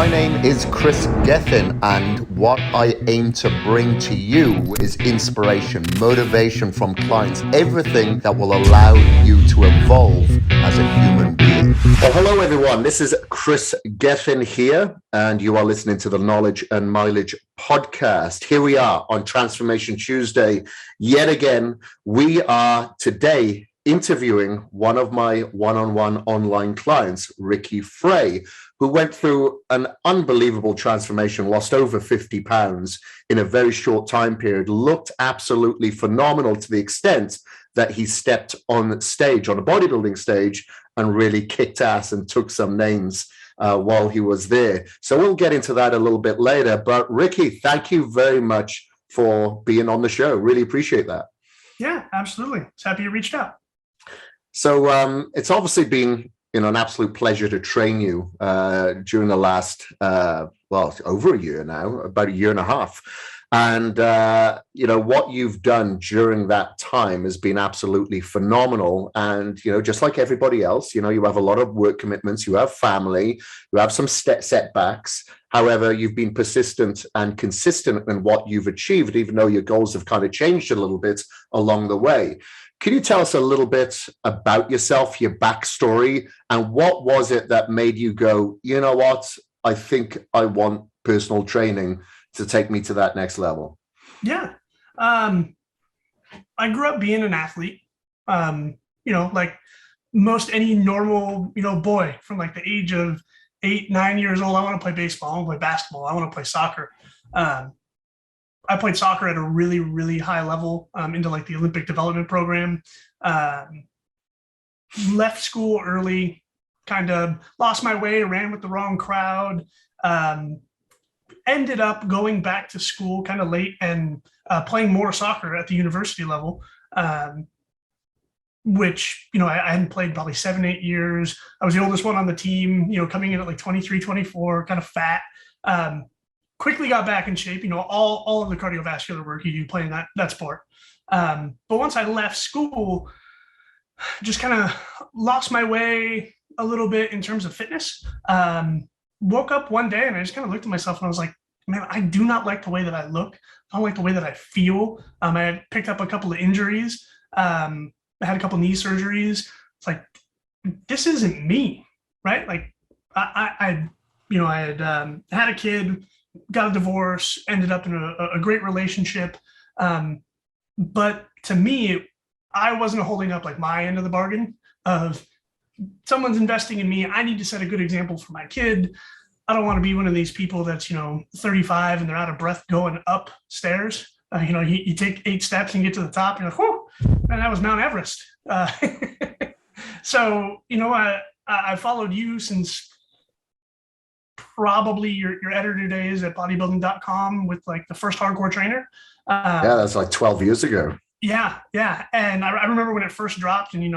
My name is Kris Gethin, and what I aim to bring to you is inspiration, motivation from clients, everything that will allow you to evolve as a human being. Well, hello everyone. This is Kris Gethin here, and you are listening to the Knowledge and Mileage podcast. Here we are on Transformation Tuesday. Yet again, we are today interviewing one of my one-on-one online clients, Ricky Frey, who went through an unbelievable transformation, lost over 50 pounds in a very short time period, looked absolutely phenomenal to the extent that he stepped on stage, on a bodybuilding stage, and really kicked ass and took some names while he was there. So we'll get into that a little bit later. But Ricky, thank you very much for being on the show. Really appreciate that. Yeah, absolutely. It's happy you reached out. So it's obviously been an absolute pleasure to train you during the last, over a year now, about a year and a half. And, what you've done during that time has been absolutely phenomenal. And, just like everybody else, you have a lot of work commitments, you have family, you have some setbacks. However, you've been persistent and consistent in what you've achieved, even though your goals have kind of changed a little bit along the way. Can you tell us a little bit about yourself, your backstory, and what was it that made you go, you know what, I think I want personal training to take me to that next level? Yeah. I grew up being an athlete, like most any normal, boy from like the age of 8, 9 years old. I want to play baseball. I want to play basketball. I want to play soccer. I played soccer at a really, really high level into like the Olympic development program. Left school early, kind of lost my way, ran with the wrong crowd. Ended up going back to school kind of late and playing more soccer at the university level, which, I hadn't played probably 7, 8 years. I was the oldest one on the team, coming in at like 23, 24, kind of fat. Quickly got back in shape, all of the cardiovascular work you do playing that sport. But once I left school, just kind of lost my way a little bit in terms of fitness. Woke up one day and I just kind of looked at myself and I was like, man, I do not like the way that I look. I don't like the way that I feel. I had picked up a couple of injuries. I had a couple of knee surgeries. It's like, this isn't me, right? Like I had had a kid, got a divorce, ended up in a great relationship. But to me, I wasn't holding up like my end of the bargain of someone's investing in me. I need to set a good example for my kid. I don't want to be one of these people that's, 35 and they're out of breath going upstairs. You take 8 steps and get to the top. You're like, whoa, and that was Mount Everest. So, I followed you since probably your editor days at bodybuilding.com with like the first hardcore trainer. Yeah, that's like 12 years ago. Yeah. And I remember when it first dropped and,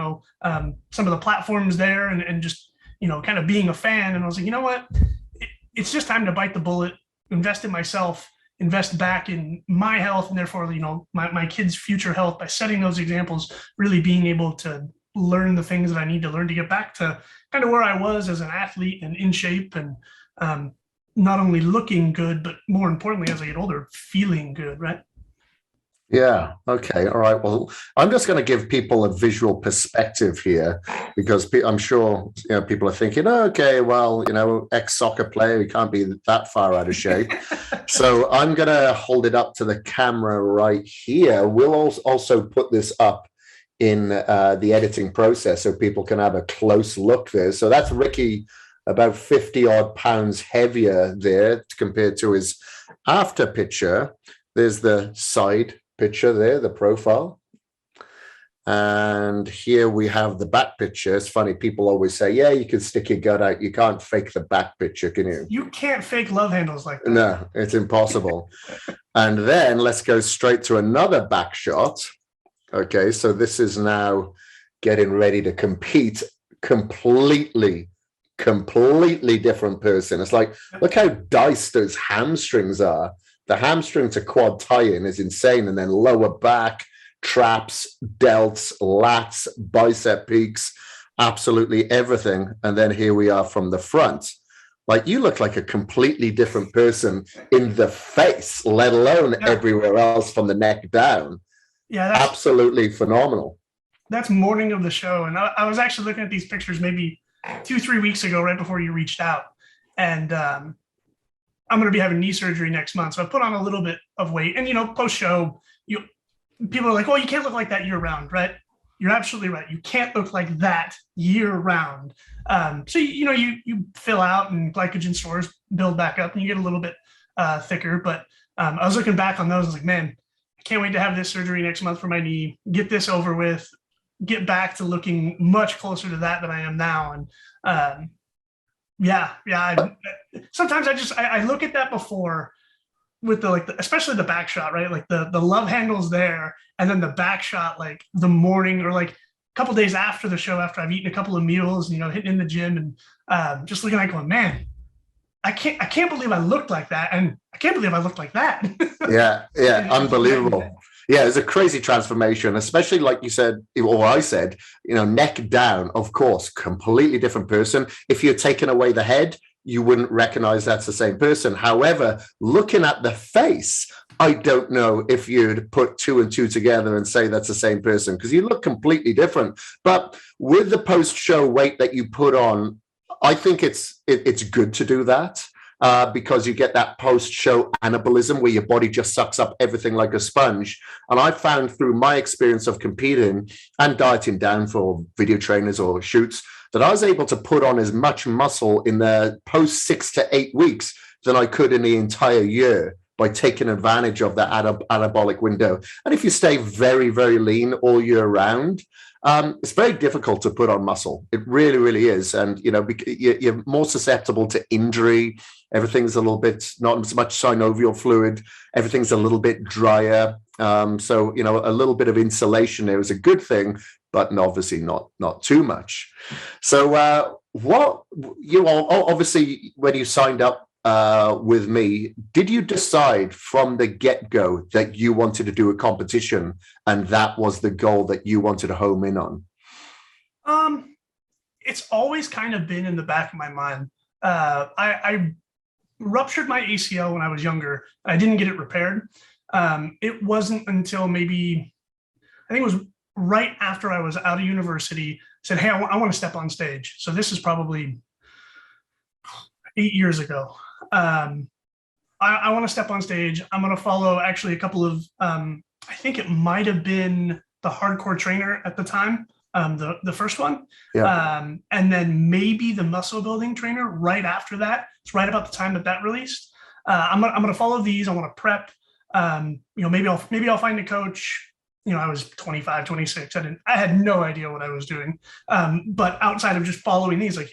some of the platforms there and just, kind of being a fan. And I was like, you know what? It's just time to bite the bullet, invest in myself, invest back in my health, and therefore, my kids' future health by setting those examples, really being able to learn the things that I need to learn to get back to kind of where I was as an athlete and in shape and not only looking good, but more importantly, as I get older, feeling good, right? Yeah. Okay. All right. Well, I'm just going to give people a visual perspective here because I'm sure people are thinking, oh, okay, well, ex-soccer player, you can't be that far out of shape. So I'm going to hold it up to the camera right here. We'll also put this up in the editing process so people can have a close look there. So that's Ricky, about 50 odd pounds heavier there compared to his after picture. There's the side picture there, the profile. And here we have the back picture. It's funny, people always say, yeah, you can stick your gut out. You can't fake the back picture, can you? You can't fake love handles like that. No, it's impossible. And then let's go straight to another back shot. Okay, so this is now getting ready to compete. Completely different person. It's like, look how diced those hamstrings are. The hamstring to quad tie-in is insane. And then lower back, traps, delts, lats, bicep peaks, absolutely everything. And then here we are from the front. Like, you look like a completely different person in the face, let alone everywhere else from the neck down. Yeah, absolutely phenomenal. That's morning of the show. And I was actually looking at these pictures maybe 2-3 weeks ago, right before you reached out. And I'm going to be having knee surgery next month. So I put on a little bit of weight. And, post show, people are like, oh, you can't look like that year round, right? You're absolutely right. You can't look like that year round. So, you fill out and glycogen stores build back up and you get a little bit thicker. But I was looking back on those. I was like, man, I can't wait to have this surgery next month for my knee, get this over with, get back to looking much closer to that than I am now. And sometimes I look at that before with especially the back shot, right? Like the love handle's there, and then the back shot, like the morning or like a couple days after the show, after I've eaten a couple of meals, hitting in the gym and just looking at it going, man, I can't believe I looked like that, and I can't believe I looked like that. Yeah, unbelievable. Yeah, it's a crazy transformation, especially like you said, or I said, neck down, of course, completely different person. If you're taking away the head, you wouldn't recognize that's the same person. However, looking at the face, I don't know if you'd put 2 and 2 together and say that's the same person, because you look completely different. But with the post-show weight that you put on, I think it's good to do that. Because you get that post-show anabolism where your body just sucks up everything like a sponge. And I found through my experience of competing and dieting down for video trainers or shoots that I was able to put on as much muscle in the post 6 to 8 weeks than I could in the entire year by taking advantage of that anabolic window. And if you stay very, very lean all year round, it's very difficult to put on muscle. It really, really is. And, you're more susceptible to injury. Everything's a little bit, not as much synovial fluid. Everything's a little bit drier. So, a little bit of insulation there is a good thing, but obviously not too much. So what you all, obviously, when you signed up with me, did you decide from the get-go that you wanted to do a competition and that was the goal that you wanted to home in on? It's always kind of been in the back of my mind. I ruptured my ACL when I was younger. I didn't get it repaired. It wasn't until maybe, I think it was right after I was out of university, said, hey, I want to step on stage. So this is probably 8 years ago. I want to step on stage. I'm going to follow actually a couple of, I think it might have been the Hardcore Trainer at the time, the first one. Yeah. And then maybe the Muscle Building Trainer right after that. It's right about the time that released. I'm going to follow these. I want to prep. Maybe I'll find a coach. I was 25, 26. I had no idea what I was doing. But outside of just following these, like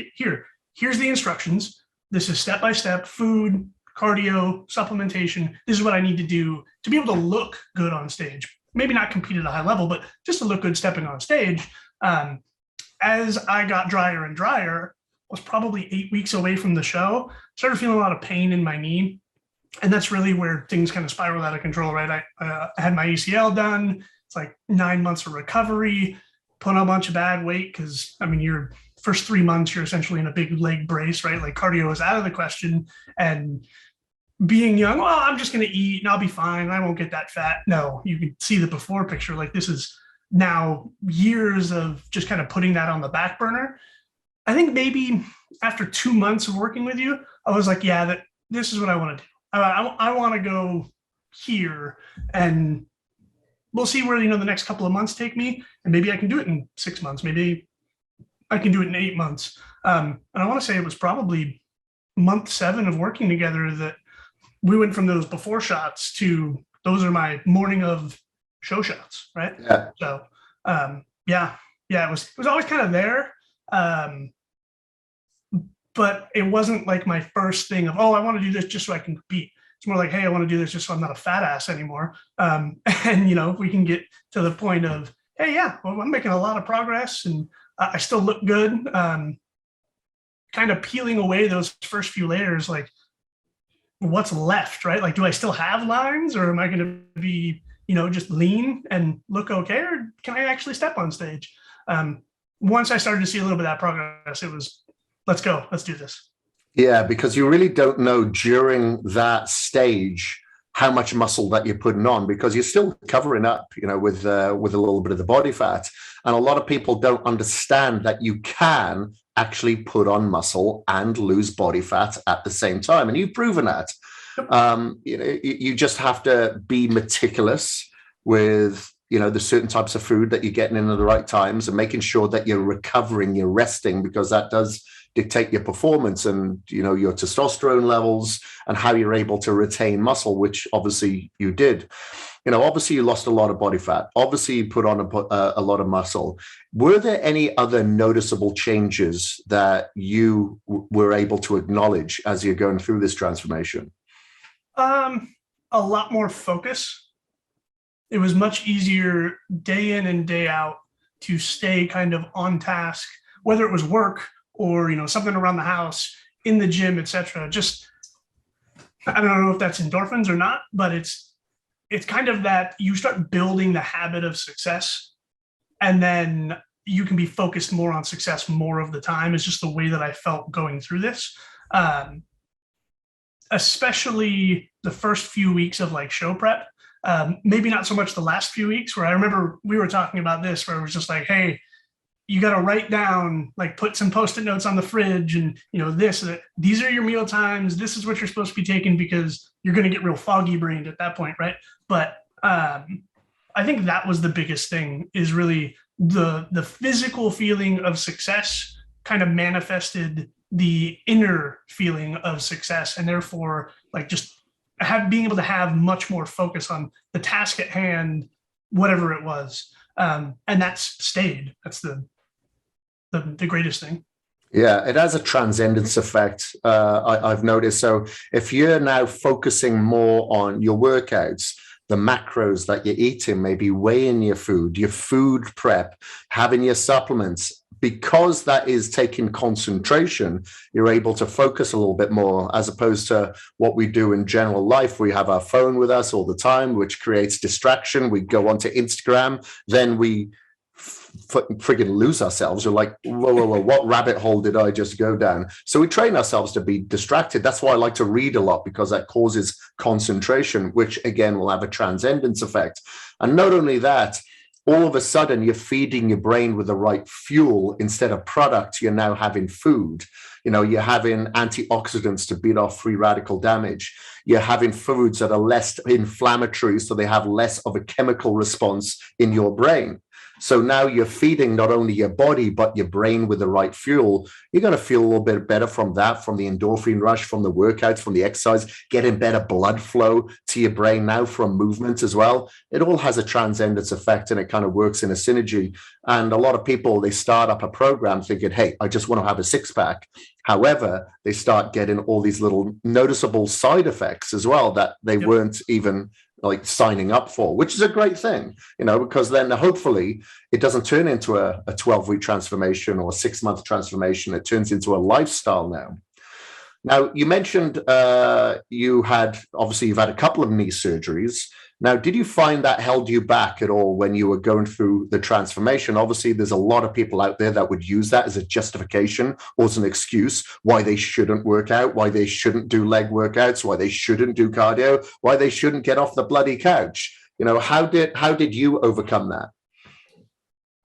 here's the instructions. This is step-by-step, food, cardio, supplementation. This is what I need to do to be able to look good on stage. Maybe not compete at a high level, but just to look good stepping on stage. As I got drier and drier, I was probably 8 weeks away from the show, started feeling a lot of pain in my knee. And that's really where things kind of spiraled out of control, right? I had my ACL done. It's like 9 months of recovery, put on a bunch of bad weight because, your first 3 months, you're essentially in a big leg brace, right? Like cardio is out of the question. And being young, well, I'm just going to eat and I'll be fine. I won't get that fat. No, you can see the before picture. Like this is now years of just kind of putting that on the back burner. I think maybe after 2 months of working with you, I was like, yeah, this is what I want to do. I want to go here, and we'll see where, the next couple of months take me. And maybe I can do it in 6 months. Maybe I can do it in 8 months. And I want to say it was probably month 7 of working together that we went from those before shots to those are my morning of show shots. Right. Yeah. So, it was always kind of there. But it wasn't like my first thing of, I want to do this just so I can compete. It's more like, hey, I want to do this just so I'm not a fat ass anymore. And, if we can get to the point of, hey, yeah, well, I'm making a lot of progress and I still look good. Kind of peeling away those first few layers, like what's left, right? Like, do I still have lines or am I going to be, just lean and look okay? Or can I actually step on stage? Once I started to see a little bit of that progress, it was, let's go, let's do this. Yeah, because you really don't know during that stage how much muscle that you're putting on, because you're still covering up, with a little bit of the body fat. And a lot of people don't understand that you can actually put on muscle and lose body fat at the same time. And you've proven that. You just have to be meticulous with the certain types of food that you're getting in at the right times, and making sure that you're recovering, you're resting, because that does dictate your performance and your testosterone levels and how you're able to retain muscle, which obviously you did. Obviously you lost a lot of body fat, obviously you put on a lot of muscle. Were there any other noticeable changes that you were able to acknowledge as you're going through this transformation? A lot more focus. It was much easier day in and day out to stay kind of on task, whether it was work or something around the house, in the gym, etc. Just, I don't know if that's endorphins or not, but it's kind of that you start building the habit of success, and then you can be focused more on success more of the time. Is just the way that I felt going through this. Especially the first few weeks of like show prep. Maybe not so much the last few weeks, where I remember we were talking about this, where it was just like, hey, you got to write down, like put some Post-it notes on the fridge, and these are your meal times. This is what you're supposed to be taking, because you're going to get real foggy brained at that point, right? But I think that was the biggest thing, is really the physical feeling of success kind of manifested the inner feeling of success, and therefore like just being able to have much more focus on the task at hand, whatever it was. And that's stayed. That's the greatest thing. Yeah, it has a transcendence effect, I've noticed. So if you're now focusing more on your workouts, the macros that you're eating, maybe weighing your food prep, having your supplements, because that is taking concentration, you're able to focus a little bit more, as opposed to what we do in general life. We have our phone with us all the time, which creates distraction. We go onto Instagram, then we friggin' lose ourselves. We're like, whoa, what rabbit hole did I just go down? So we train ourselves to be distracted. That's why I like to read a lot, because that causes concentration, which again will have a transcendence effect. And not only that, all of a sudden you're feeding your brain with the right fuel instead of product. You're now having food. You're having antioxidants to beat off free radical damage. You're having foods that are less inflammatory, so they have less of a chemical response in your brain. So now you're feeding not only your body, but your brain with the right fuel. You're going to feel a little bit better from that, from the endorphin rush, from the workouts, from the exercise, getting better blood flow to your brain now from movement as well. It all has a transcendence effect, and it kind of works in a synergy. And a lot of people, they start up a program thinking, hey, I just want to have a six pack. However, they start getting all these little noticeable side effects as well that they weren't even like signing up for, which is a great thing, because then hopefully it doesn't turn into a 12-week transformation or a 6-month transformation. It turns into a lifestyle now. Now, you mentioned you've had a couple of knee surgeries. Now, did you find that held you back at all when you were going through the transformation? Obviously, there's a lot of people out there that would use that as a justification or as an excuse why they shouldn't work out, why they shouldn't do leg workouts, why they shouldn't do cardio, why they shouldn't get off the bloody couch. How did you overcome that?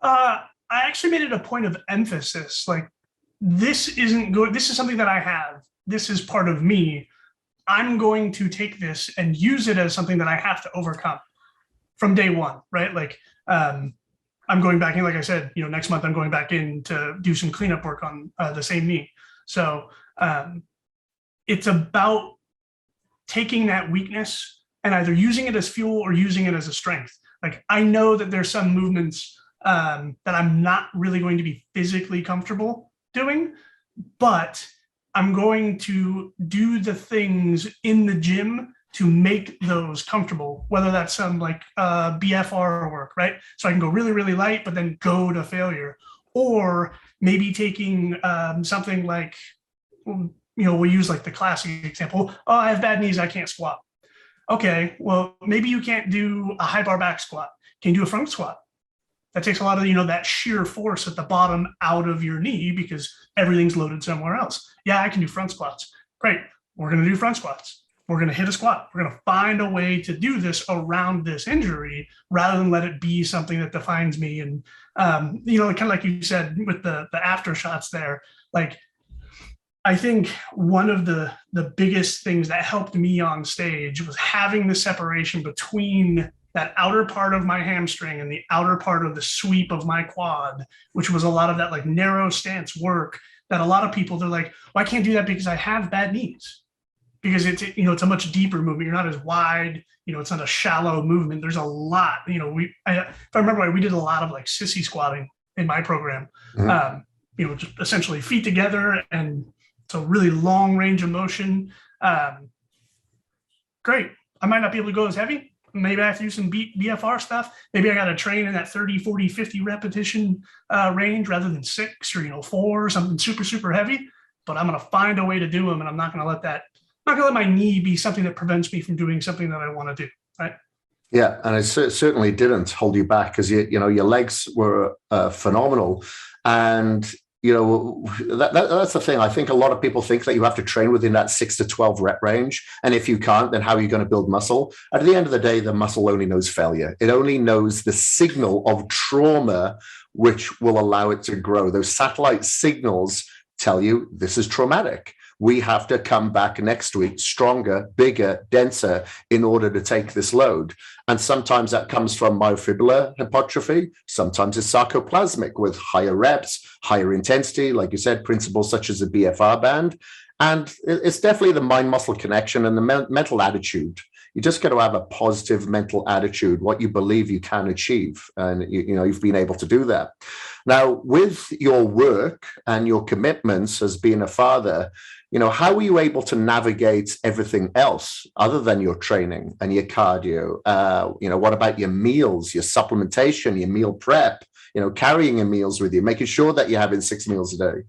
I actually made it a point of emphasis. Like, this isn't good. This is something that I have. This is part of me. I'm going to take this and use it as something that I have to overcome from day one, right? Like, I'm going back in, like I said, next month I'm going back in to do some cleanup work on the same knee. So it's about taking that weakness and either using it as fuel or using it as a strength. Like, I know that there's some movements that I'm not really going to be physically comfortable doing, but I'm going to do the things in the gym to make those comfortable, whether that's some like BFR work, right? So I can go really, really light, but then go to failure. Or maybe taking something like, we use like the classic example. Oh, I have bad knees, I can't squat. Okay, well, maybe you can't do a high bar back squat. Can you do a front squat? That takes a lot of, that sheer force at the bottom out of your knee because everything's loaded somewhere else. Yeah, I can do front squats. Great. We're going to do front squats. We're going to hit a squat. We're going to find a way to do this around this injury rather than let it be something that defines me. And, kind of like you said with the after shots there, like, I think one of the biggest things that helped me on stage was having the separation between that outer part of my hamstring and the outer part of the sweep of my quad, which was a lot of that like narrow stance work that a lot of people, they're like, well, I can't do that because I have bad knees. Because it's a much deeper movement. You're not as wide, it's not a shallow movement. There's a lot, if I remember right, we did a lot of like sissy squatting in my program. Mm-hmm. Just essentially feet together, and it's a really long range of motion. Great. I might not be able to go as heavy. Maybe I have to do some BFR stuff. Maybe I got to train in that 30, 40, 50 repetition range rather than 6 or 4 or something super, super heavy. But I'm going to find a way to do them, and I'm not going to let my knee be something that prevents me from doing something that I want to do. Right. Yeah. And it certainly didn't hold you back because, your legs were phenomenal. And, that's the thing. I think a lot of people think that you have to train within that 6 to 12 rep range. And if you can't, then how are you going to build muscle? At the end of the day, the muscle only knows failure. It only knows the signal of trauma, which will allow it to grow. Those satellite signals tell you this is traumatic. We have to come back next week stronger, bigger, denser in order to take this load. And sometimes that comes from myofibrillar hypertrophy. Sometimes it's sarcoplasmic with higher reps, higher intensity, like you said, principles such as the BFR band. And it's definitely the mind-muscle connection and the mental attitude. You just got to have a positive mental attitude, what you believe you can achieve. And you've been able to do that. Now, with your work and your commitments as being a father, how were you able to navigate everything else other than your training and your cardio? What about your meals, your supplementation, your meal prep, carrying your meals with you, making sure that you're having 6 meals a day?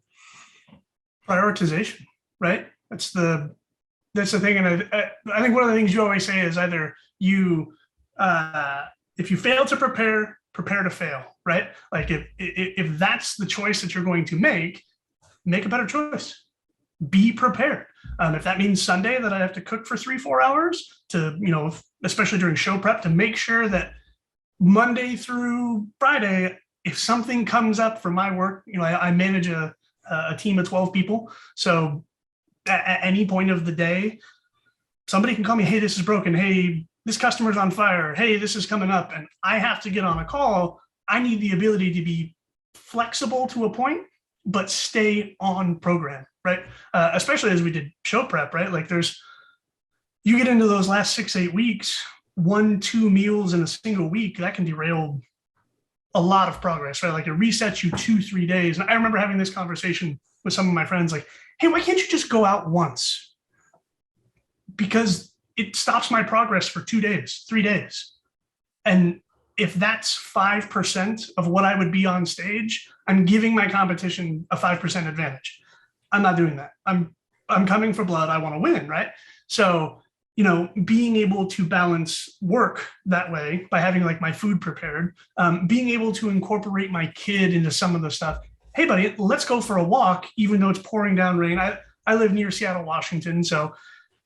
Prioritization, right? That's the thing. And I think one of the things you always say is either if you fail to prepare to fail, right? Like if that's the choice that you're going to make a better choice. Be prepared. If that means Sunday that I have to cook for 3-4 hours to, especially during show prep, to make sure that Monday through Friday, if something comes up for my work, I manage a team of 12 people. So at any point of the day, somebody can call me, hey, this is broken. Hey, this customer's on fire. Hey, this is coming up. And I have to get on a call. I need the ability to be flexible to a point, but stay on program. Right. Especially as we did show prep, right? Like you get into those last 6-8 weeks, 1-2 meals in a single week, that can derail a lot of progress, right? Like it resets you 2-3 days. And I remember having this conversation with some of my friends, like, hey, why can't you just go out once? Because it stops my progress for 2 days, 3 days. And if that's 5% of what I would be on stage, I'm giving my competition a 5% advantage. I'm not doing that. I'm coming for blood. I want to win, right? So, being able to balance work that way by having like my food prepared, being able to incorporate my kid into some of the stuff. Hey, buddy, let's go for a walk, even though it's pouring down rain. I live near Seattle, Washington. So,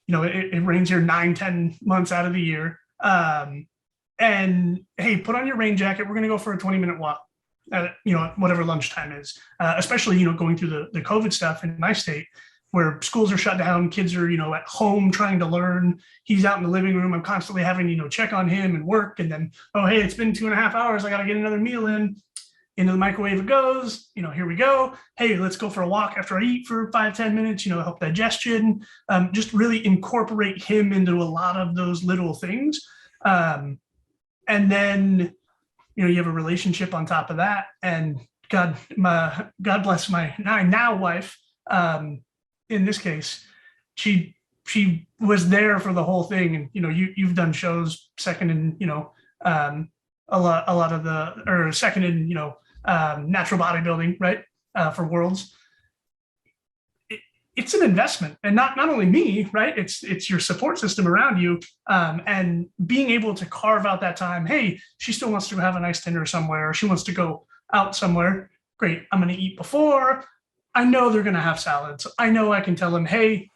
it rains here 9-10 months out of the year. And hey, put on your rain jacket. We're going to go for a 20-minute walk. Whatever lunchtime is, especially, going through the COVID stuff in my state where schools are shut down, kids are, at home trying to learn. He's out in the living room. I'm constantly having, check on him and work. And then, oh, hey, it's been 2.5 hours. I got to get another meal into the microwave. It goes, here we go. Hey, let's go for a walk after I eat for 5-10 minutes, help digestion, just really incorporate him into a lot of those little things. And then, you have a relationship on top of that, and God bless my now wife. In this case, she was there for the whole thing, and you've done shows second in a lot of or second in natural bodybuilding, right? For worlds, it's an investment, and not only me, right? It's your support system around you, and being able to carve out that time. Hey, she still wants to have a nice dinner somewhere, or she wants to go out somewhere. Great, I'm going to eat before. I know they're going to have salads. I know I can tell them, hey,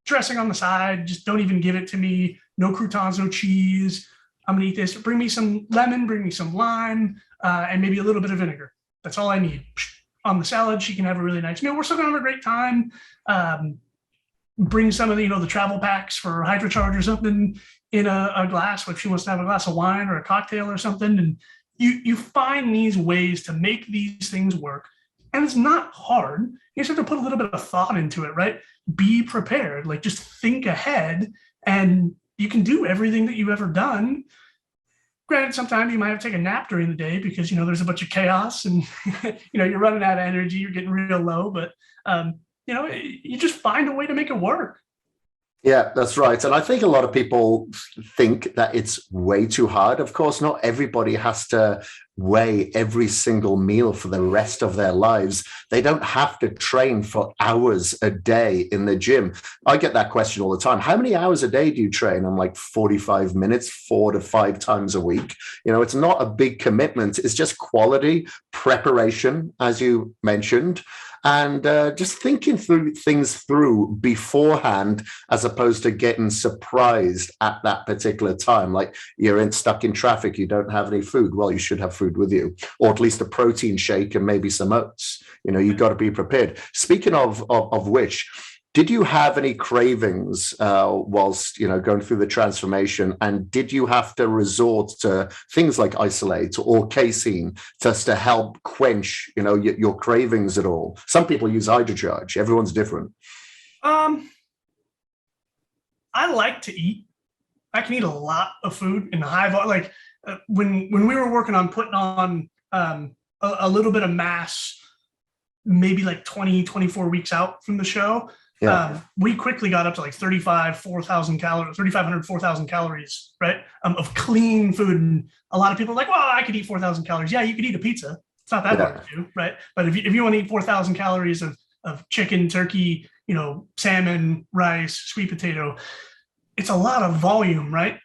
dressing on the side, just don't even give it to me. No croutons, no cheese. I'm going to eat this. Bring me some lemon, bring me some lime, and maybe a little bit of vinegar. That's all I need. On the salad, she can have a really nice meal. We're still going to have a great time. Bring some of the, the travel packs for hydrocharge or something in a glass. If she wants to have a glass of wine or a cocktail or something. And you find these ways to make these things work. And it's not hard. You just have to put a little bit of thought into it, right? Be prepared. Like, just think ahead, and you can do everything that you've ever done. Granted, sometimes you might have to take a nap during the day because, there's a bunch of chaos and, you're running out of energy, you're getting real low, but, you just find a way to make it work. Yeah, that's right. And I think a lot of people think that it's way too hard. Of course, not everybody has to weigh every single meal for the rest of their lives. They don't have to train for hours a day in the gym. I get that question all the time. How many hours a day do you train? I'm like 45 minutes, 4 to 5 times a week. It's not a big commitment. It's just quality preparation, as you mentioned, and just thinking through things beforehand, as opposed to getting surprised at that particular time. Like, you're stuck in traffic, you don't have any food. Well, you should have food with you, or at least a protein shake and maybe some oats. You've got to be prepared. Speaking of which, did you have any cravings whilst going through the transformation? And did you have to resort to things like isolate or casein just to help quench your cravings at all? Some people use hydrocharge. Everyone's different. I like to eat. I can eat a lot of food in high volume. Like, when we were working on putting on a little bit of mass, maybe like 24 weeks out from the show. Yeah. We quickly got up to like 4,000 calories, right? Of clean food. And a lot of people are like, well, I could eat 4,000 calories. Yeah, you could eat a pizza. It's not that hard to do, right? But if you want to eat 4,000 calories of chicken, turkey, salmon, rice, sweet potato, it's a lot of volume, right?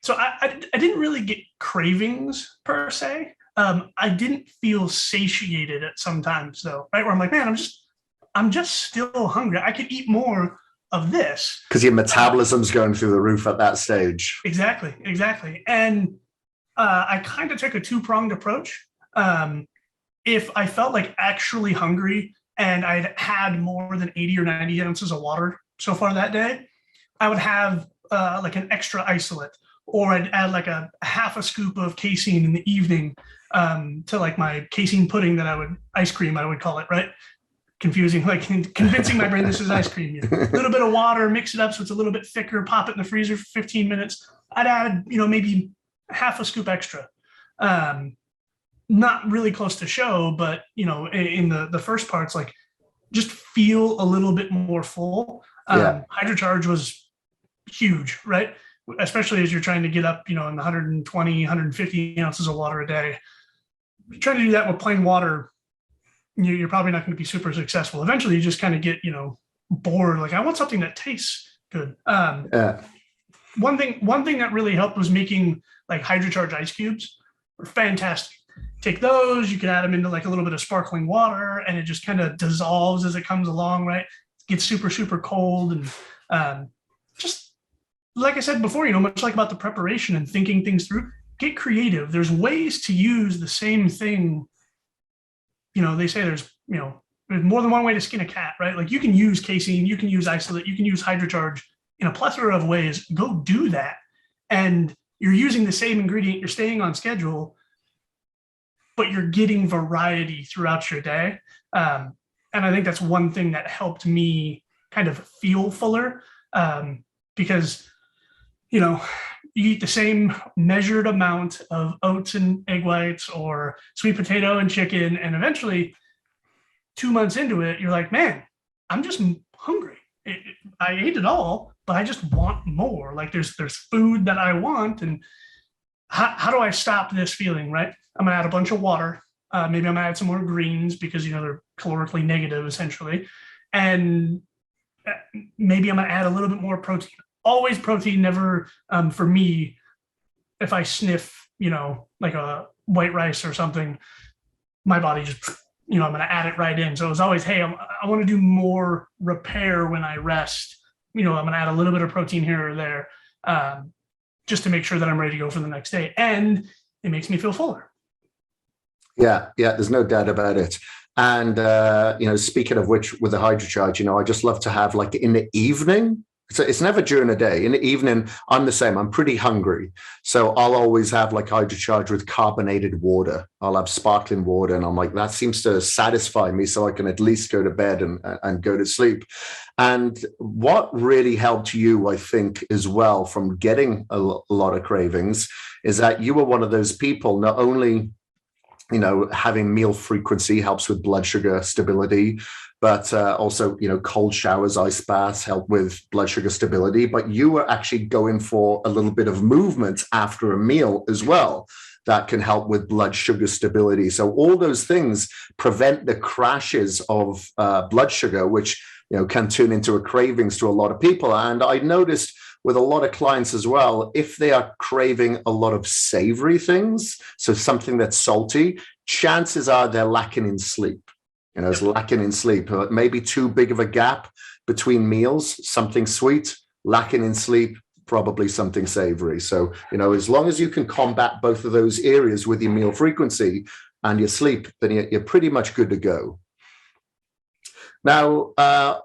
So I didn't really get cravings per se. I didn't feel satiated at sometimes though, right? Where I'm like, man, I'm just still hungry. I could eat more of this. Because your metabolism's going through the roof at that stage. Exactly. And I kind of took a two-pronged approach. If I felt like actually hungry and I'd had more than 80 or 90 ounces of water so far that day, I would have like an extra isolate, or I'd add like a half a scoop of casein in the evening to like my casein pudding ice cream, I would call it, right? Confusing, like convincing my brain this is ice cream. A little bit of water, mix it up so it's a little bit thicker, pop it in the freezer for 15 minutes. I'd add, maybe half a scoop extra. Not really close to show, but, in the first parts, like, just feel a little bit more full. Hydrocharge was huge, right? Especially as you're trying to get up, in the 120, 150 ounces of water a day. Trying to do that with plain water, you're probably not going to be super successful. Eventually, you just kind of get, bored. Like, I want something that tastes good. One thing that really helped was making like hydrocharge ice cubes. Were fantastic. Take those, you can add them into like a little bit of sparkling water, and it just kind of dissolves as it comes along, right? It gets super, super cold. And just like I said before, much like about the preparation and thinking things through, get creative. There's ways to use the same thing. They say there's more than one way to skin a cat, right? Like, you can use casein, you can use isolate, you can use hydrocharge in a plethora of ways. Go do that. And you're using the same ingredient, you're staying on schedule, but you're getting variety throughout your day. And I think that's one thing that helped me kind of feel fuller, because, you eat the same measured amount of oats and egg whites or sweet potato and chicken, and eventually 2 months into it, you're like, man, I'm just hungry. I ate it all, but I just want more. Like, there's food that I want, and how do I stop this feeling, right? I'm gonna add a bunch of water. Maybe I'm gonna add some more greens because, they're calorically negative essentially. and maybe I'm going to add a little bit more protein. Always protein, never for me. If I sniff, like a white rice or something, my body just, I'm going to add it right in. So it was always, hey, I want to do more repair when I rest. I'm going to add a little bit of protein here or there, just to make sure that I'm ready to go for the next day. And it makes me feel fuller. Yeah, there's no doubt about it. And, speaking of which, with the hydrocharge, I just love to have, like, in the evening. So it's never during the day. In the evening, I'm the same. I'm pretty hungry. So I'll always have, like, hydrocharge with carbonated water. I'll have sparkling water. And I'm like, that seems to satisfy me so I can at least go to bed and go to sleep. And what really helped you, I think, as well, from getting a lot of cravings, is that you were one of those people, not only having meal frequency helps with blood sugar stability, but also, cold showers, ice baths help with blood sugar stability. But you were actually going for a little bit of movement after a meal as well. That can help with blood sugar stability. So all those things prevent the crashes of blood sugar, which, can turn into a cravings to a lot of people. And I noticed with a lot of clients as well, if they are craving a lot of savory things, so something that's salty, chances are they're lacking in sleep. It's lacking in sleep. Maybe too big of a gap between meals, something sweet, lacking in sleep, probably something savory. So, as long as you can combat both of those areas with your meal frequency and your sleep, then you're pretty much good to go. Now,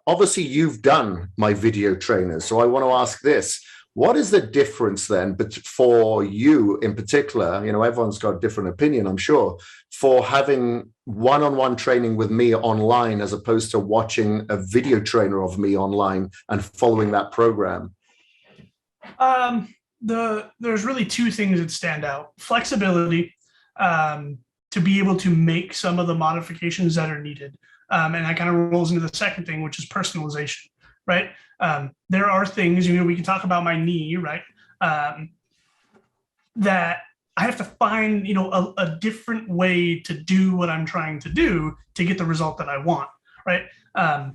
obviously, you've done my video trainers. So I want to ask this. What is the difference then for you in particular? Everyone's got a different opinion, I'm sure, for having one-on-one training with me online as opposed to watching a video trainer of me online and following that program? There's really two things that stand out. Flexibility, to be able to make some of the modifications that are needed. And that kind of rolls into the second thing, which is personalization, right? There are things, we can talk about my knee, right? That I have to find, a different way to do what I'm trying to do to get the result that I want, right? I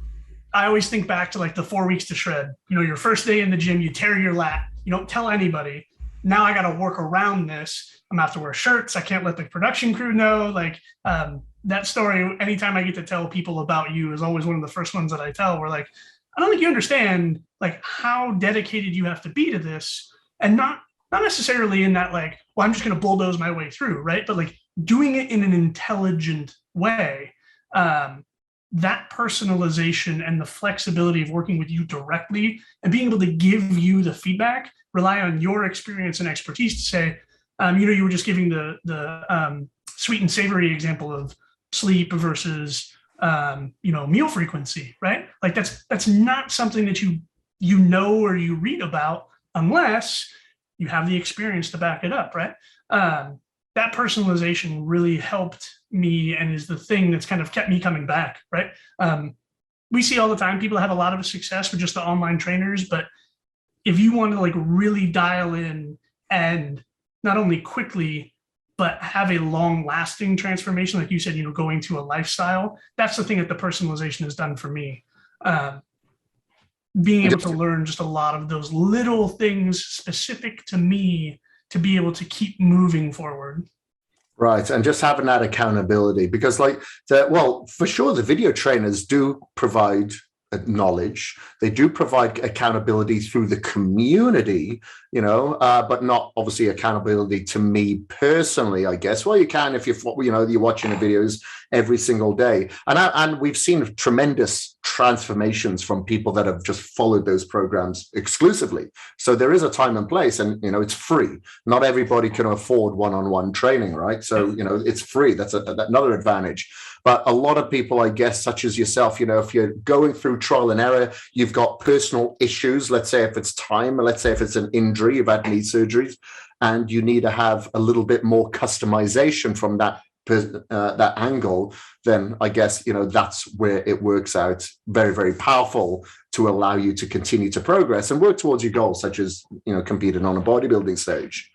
always think back to, like, the 4 weeks to shred. Your first day in the gym, you tear your lat. You don't tell anybody. Now I got to work around this. I'm gonna have to wear shirts. I can't let the production crew know. Like, that story, anytime I get to tell people about you, is always one of the first ones that I tell. We're like, I don't think you understand, like, how dedicated you have to be to this, and not necessarily in that, like, well, I'm just going to bulldoze my way through, right? But, like, doing it in an intelligent way. That personalization and the flexibility of working with you directly and being able to give you the feedback, rely on your experience and expertise to say, you were just giving the sweet and savory example of sleep versus meal frequency, right? Like, that's not something that you or you read about unless you have the experience to back it up, right? That personalization really helped me and is the thing that's kind of kept me coming back, right? We see all the time people have a lot of success with just the online trainers, but if you want to, like, really dial in and not only quickly, but have a long-lasting transformation, like you said, going to a lifestyle, that's the thing that the personalization has done for me. Being able to learn just a lot of those little things specific to me to be able to keep moving forward. Right. And just having that accountability, because, like, for sure, the video trainers do provide knowledge. They do provide accountability through the community, but not obviously accountability to me personally, I guess. Well, you can if you're watching the videos every single day. And we've seen tremendous transformations from people that have just followed those programs exclusively. So there is a time and place, and, it's free. Not everybody can afford one-on-one training, right? So, it's free. That's another advantage. But a lot of people, I guess, such as yourself, if you're going through trial and error, you've got personal issues, let's say if it's time, or let's say if it's an injury, you've had knee surgeries, and you need to have a little bit more customization from that angle, then I guess, that's where it works out very, very powerful to allow you to continue to progress and work towards your goals, such as, competing on a bodybuilding stage.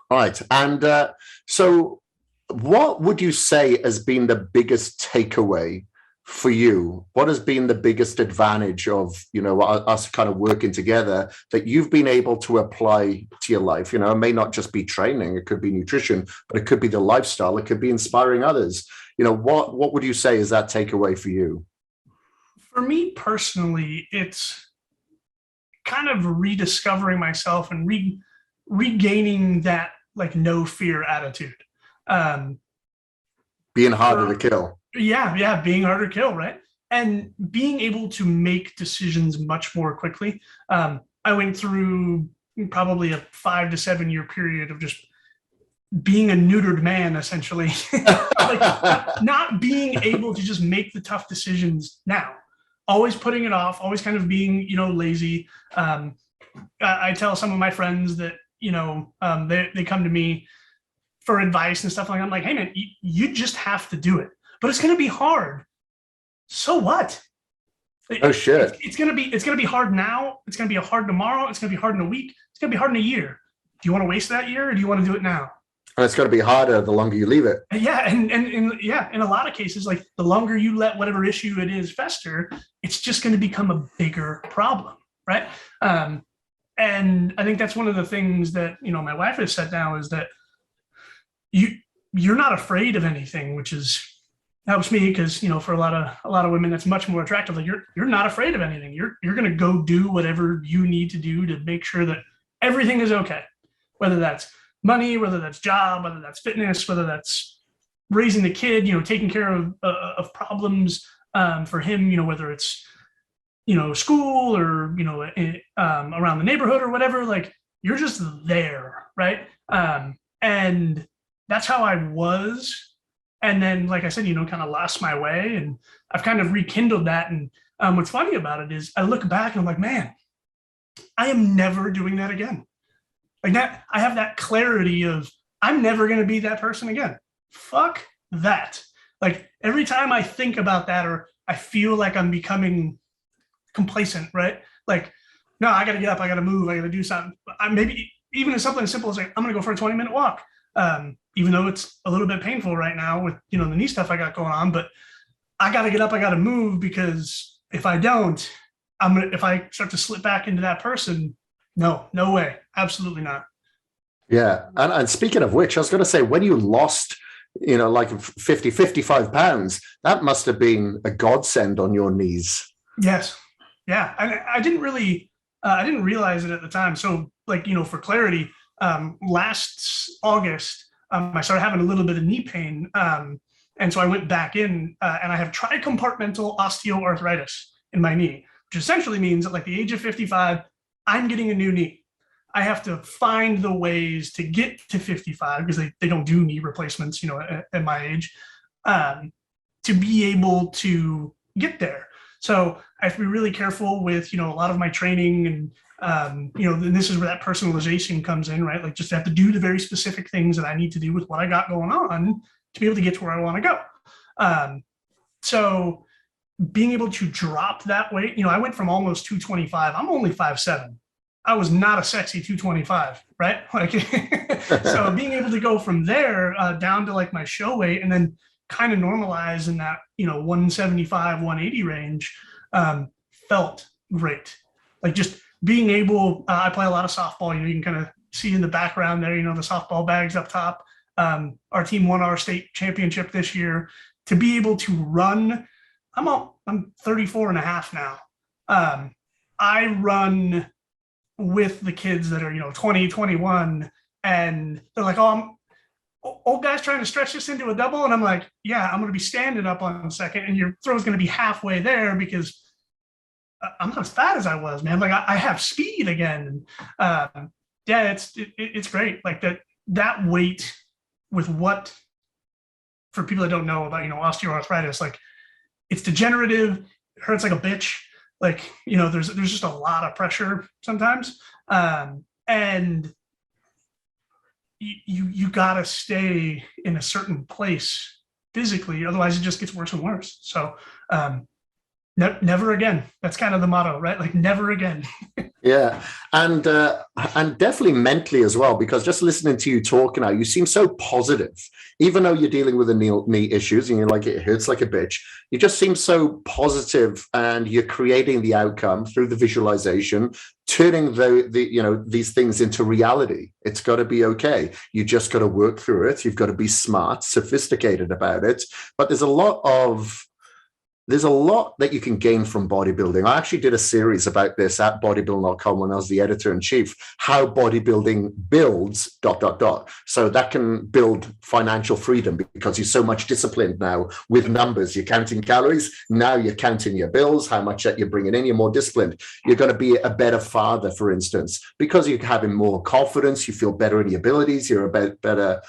All right. And so what would you say has been the biggest takeaway for you? What has been the biggest advantage of, us kind of working together that you've been able to apply to your life? It may not just be training, it could be nutrition, but it could be the lifestyle, it could be inspiring others. What would you say is that takeaway for you? For me personally, it's kind of rediscovering myself and regaining that like no fear attitude. Being harder to kill. Yeah, being harder to kill, right? And being able to make decisions much more quickly. I went through probably a 5 to 7 year period of just being a neutered man, essentially. Like not being able to just make the tough decisions now, always putting it off, always kind of being, lazy. I tell some of my friends that, they come to me for advice and stuff like that. I'm like, hey man, you just have to do it, but it's going to be hard. So what? Oh shit. It's going to be hard now. It's going to be hard tomorrow. It's going to be hard in a week. It's going to be hard in a year. Do you want to waste that year, or do you want to do it now? And it's going to be harder the longer you leave it. Yeah. And in a lot of cases, like the longer you let whatever issue it is fester, it's just going to become a bigger problem. Right. And I think that's one of the things that, my wife has said now is that you're not afraid of anything, which helps me because, for a lot of women, that's much more attractive. Like you're not afraid of anything. You're going to go do whatever you need to do to make sure that everything is okay, whether that's money, whether that's job, whether that's fitness, whether that's raising the kid, taking care of problems for him, whether it's, school or, around the neighborhood or whatever, like you're just there. Right. And that's how I was. And then, like I said, kind of lost my way, and I've kind of rekindled that. And what's funny about it is I look back and I'm like, man, I am never doing that again. Like that, I have that clarity of I'm never going to be that person again. Fuck that. Like every time I think about that, or I feel like I'm becoming complacent, right? Like, no, I got to get up, I got to move, I got to do something. Maybe even as something as simple as like, I'm going to go for a 20-minute walk. Even though it's a little bit painful right now with, the knee stuff I got going on, but I got to get up, I got to move, because if I don't, if I start to slip back into that person, no way. Absolutely not. Yeah. And speaking of which, I was going to say, when you lost, like 50, 55 pounds, that must have been a godsend on your knees. Yes. Yeah. I didn't really, I didn't realize it at the time. So like, for clarity, last August, I started having a little bit of knee pain. And so I went back in and I have tricompartmental osteoarthritis in my knee, which essentially means that like the age of 55, I'm getting a new knee. I have to find the ways to get to 55 because they don't do knee replacements, at my age, to be able to get there. So I have to be really careful with, a lot of my training, and, and this is where that personalization comes in, right? Like just have to do the very specific things that I need to do with what I got going on to be able to get to where I want to go. So being able to drop that weight, I went from almost 225. I'm only 5'7". I was not a sexy 225, right? Like, so being able to go from there down to like my show weight, and then kind of normalize in that, 175, 180 range, felt great. Like just being able, I play a lot of softball, you can kind of see in the background there, the softball bags up top. Our team won our state championship this year. To be able to run, I'm 34 and a half now. I run with the kids that are, 20, 21, and they're like, oh, old guy's trying to stretch this into a double. And I'm like, yeah, I'm going to be standing up on second, and your throw's going to be halfway there because I'm not as fat as I was, man. Like I have speed again. Yeah, it's great. Like that weight with what, for people that don't know about, osteoarthritis, like it's degenerative, it hurts like a bitch. Like, there's just a lot of pressure sometimes. And you gotta stay in a certain place physically, otherwise it just gets worse and worse. So never again. That's kind of the motto, right? Like never again. Yeah, and definitely mentally as well, because just listening to you talk now, you seem so positive, even though you're dealing with the knee issues and you're like, it hurts like a bitch. You just seem so positive, and you're creating the outcome through the visualization, turning these things into reality. It's got to be okay. You just got to work through it. You've got to be smart, sophisticated about it. But there's a lot that you can gain from bodybuilding. I actually did a series about this at bodybuilding.com when I was the editor in chief, how bodybuilding builds ... So that can build financial freedom, because you're so much disciplined now with numbers. You're counting calories. Now you're counting your bills, how much that you're bringing in. You're more disciplined. You're going to be a better father, for instance, because you're having more confidence. You feel better in your abilities. You're a better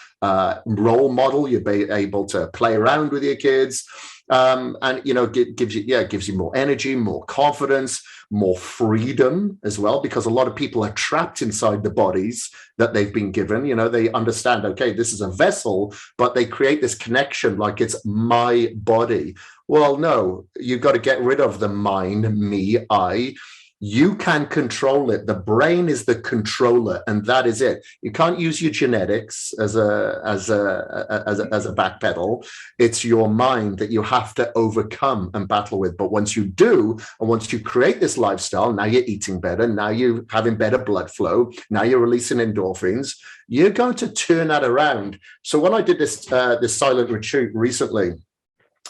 role model. You're able to play around with your kids. And gives you more energy, more confidence, more freedom as well, because a lot of people are trapped inside the bodies that they've been given. They understand, okay, this is a vessel, but they create this connection like it's my body. Well, no, you've got to get rid of the mind, me, I. You can control it. The brain is the controller, and that is it. You can't use your genetics as a back pedal. It's your mind that you have to overcome and battle with. But once you do, and once you create this lifestyle, now you're eating better. Now you're having better blood flow. Now you're releasing endorphins. You're going to turn that around. So when I did this silent retreat recently,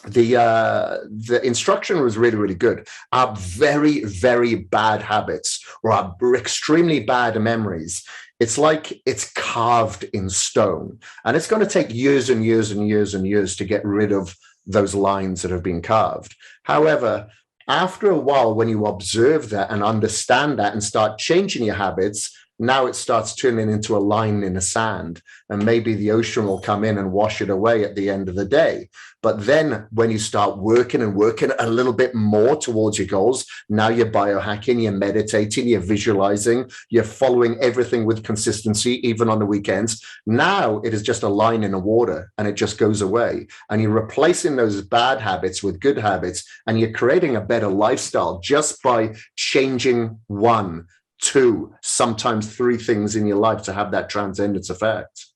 the instruction was really, really good. Our very, very bad habits, or our extremely bad memories, it's like it's carved in stone, and it's going to take years and years and years and years to get rid of those lines that have been carved. However, after a while, when you observe that and understand that and start changing your habits, now it starts turning into a line in the sand, and maybe the ocean will come in and wash it away at the end of the day. But then when you start working a little bit more towards your goals, now you're biohacking, you're meditating, you're visualizing, you're following everything with consistency, even on the weekends. Now it is just a line in the water, and it just goes away. And you're replacing those bad habits with good habits, and you're creating a better lifestyle just by changing 1, 2, sometimes 3 things in your life to have that transcendence effect.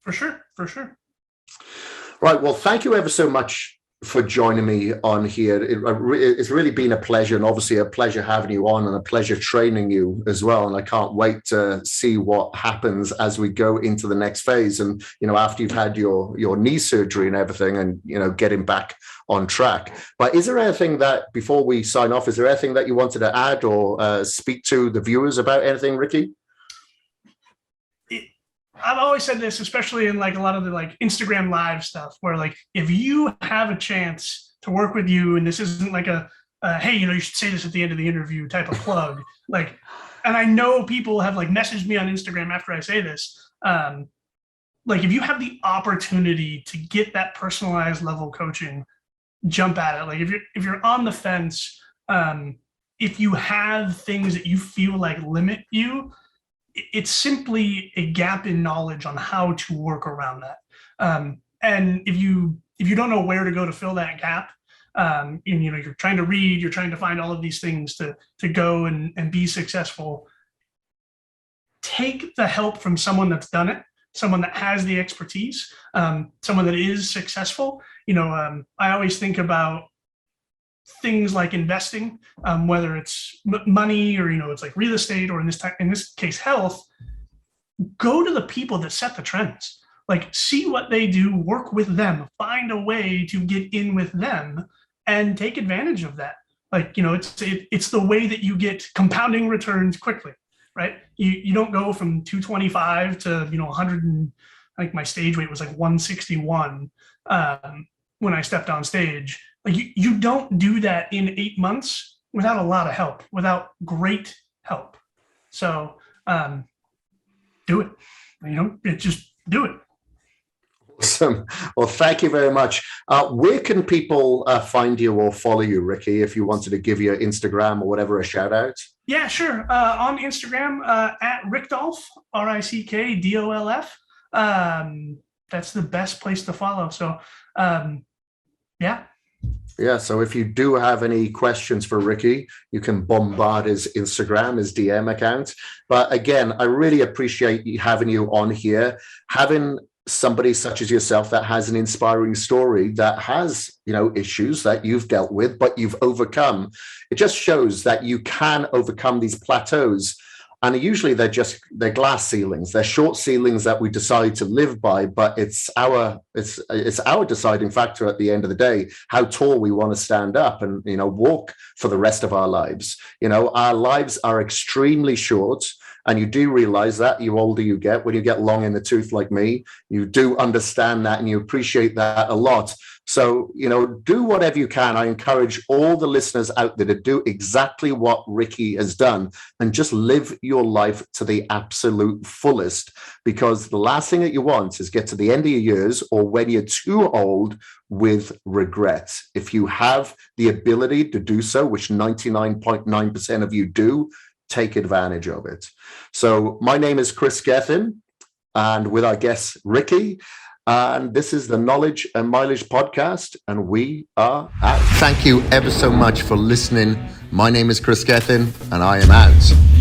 For sure. Right. Well, thank you ever so much for joining me on here. It's really been a pleasure, and obviously a pleasure having you on, and a pleasure training you as well. And I can't wait to see what happens as we go into the next phase. And, after you've had your knee surgery and everything, and, getting back on track. But is there anything that, before we sign off, is there anything that you wanted to add or speak to the viewers about anything, Ricky? I've always said this, especially in like a lot of the like Instagram live stuff, where like if you have a chance to work with you, and this isn't like a hey, you should say this at the end of the interview type of plug, like, and I know people have like messaged me on Instagram after I say this, like if you have the opportunity to get that personalized level coaching, jump at it. Like if you're on the fence, if you have things that you feel like limit you, it's simply a gap in knowledge on how to work around that. And if you don't know where to go to fill that gap, and you're trying to read, you're trying to find all of these things to go and be successful, take the help from someone that's done it, someone that has the expertise, someone that is successful. I always think about things like investing, whether it's money or it's like real estate, or in this case health. Go to the people that set the trends. Like, see what they do, work with them, find a way to get in with them, and take advantage of that. Like, it's the way that you get compounding returns quickly, right? You don't go from 225 to 100, and I think my stage weight was like 161 when I stepped on stage. Like you don't do that in 8 months without a lot of help, without great help. So do it. Just do it. Awesome. Well, thank you very much. Where can people find you or follow you, Ricky, if you wanted to give your Instagram or whatever a shout out? Yeah, sure. On Instagram, at Rickdolf, RICKDOLF. That's the best place to follow. So yeah. Yeah, so if you do have any questions for Ricky, you can bombard his Instagram, his DM account. But again, I really appreciate having you on here, having somebody such as yourself that has an inspiring story, that has, issues that you've dealt with, but you've overcome. It just shows that you can overcome these plateaus. And usually they're glass ceilings. They're short ceilings that we decide to live by, but it's our deciding factor at the end of the day, how tall we want to stand up and walk for the rest of our lives. Our lives are extremely short. And you do realize that the older you get, when you get long in the tooth like me, you do understand that and you appreciate that a lot. So, do whatever you can. I encourage all the listeners out there to do exactly what Ricky has done and just live your life to the absolute fullest, because the last thing that you want is get to the end of your years or when you're too old with regret. If you have the ability to do so, which 99.9% of you do, take advantage of it. So my name is Kris Gethin, and with our guest Ricky, and this is the Knowledge and Mileage Podcast, and we are out. Thank you ever so much for listening. My name is Kris Gethin, and I am out.